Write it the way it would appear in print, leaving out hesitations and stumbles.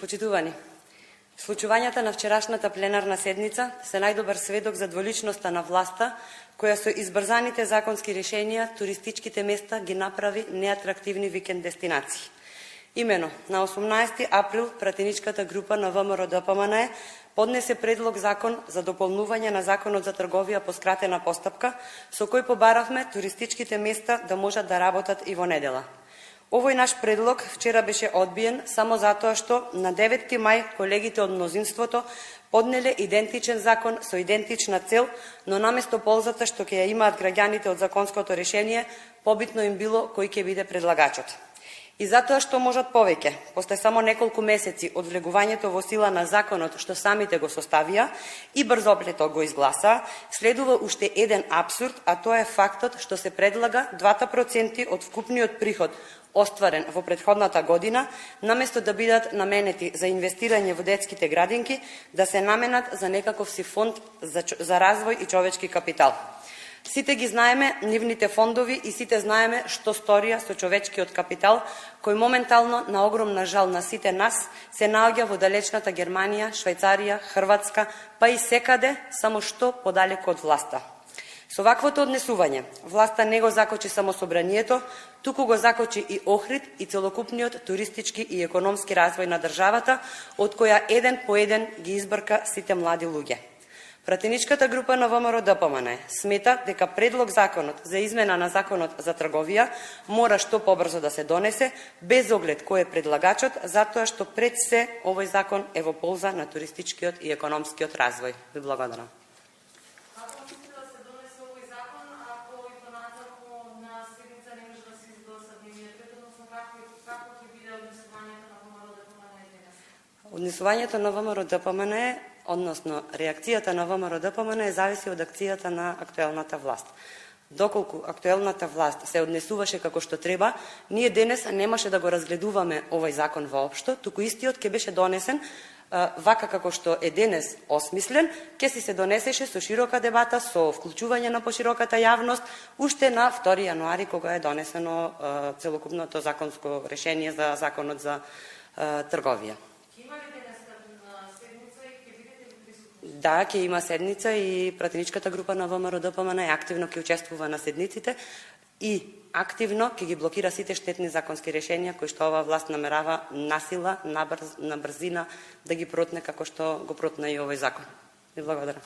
Почитувани, случувањата на вчерашната пленарна седница се најдобар сведок за дволичноста на власта, која со избрзаните законски решенија туристичките места ги направи неатрактивни викенд дестинации. Имено, на 18 април пратеничката група на ВМРО-ДПМНЕ поднесе предлог закон за дополнување на Законот за трговија по скратена постапка, со кој побаравме туристичките места да можат да работат и во недела. Овој наш предлог вчера беше одбиен само затоа што на 9 мај колегите од мнозинството поднеле идентичен закон со идентична цел, но наместо ползата што ќе ја имаат граѓаните од законското решение, побитно им било кој ќе биде предлагачот. И затоа што можат повеќе, после само неколку месеци од влегувањето во сила на законот што самите го составија и брзоплето го изгласаа, следува уште еден апсурд, а тоа е фактот што се предлага 2% од вкупниот приход остварен во претходната година, наместо да бидат наменети за инвестирање во детските градинки, да се наменат за некаков си фонд за развој и човечки капитал. Сите ги знаеме нивните фондови и сите знаеме што сторија со човечкиот капитал, кој моментално, на огромна жал на сите нас, се наоѓа во далечната Германија, Швајцарија, Хрватска, па и секаде, само што подалеку од власта. Со ваквото однесување, власта не го закочи само собранието, туку го закочи и Охрид и целокупниот туристички и економски развој на државата, од која еден по еден ги избрка сите млади луѓе. Пратеничката група на ВМРО-ДПМНЕ смета дека предлог законот за измена на Законот за трговија мора што побрзо да се донесе, без оглед кој е предлагачот, затоа што пред се овој закон е во полза на туристичкиот и економскиот развој. Ви благодарам. Однесувањето на ВМРО-ДПМНЕ, односно реакцијата на ВМРО-ДПМНЕ зависи од акцијата на актуелната власт. Доколку актуелната власт се однесуваше како што треба, ние денес немаше да го разгледуваме овој закон воопшто, туку истиот ќе беше донесен вака како што е денес осмислен, ќе си се донесеше со широка дебата, со вклучување на пошироката јавност, уште на 2 јануари, кога е донесено целокупното законско решение за Законот за трговија. Да, ќе има седница и пратеничката група на ВМРО-ДПМНЕ активно ќе учествува на седниците и активно ќе ги блокира сите штетни законски решенија кои што оваа власт намерава насила, на брзина да ги протне како што го протна и овој закон. Ви благодарам.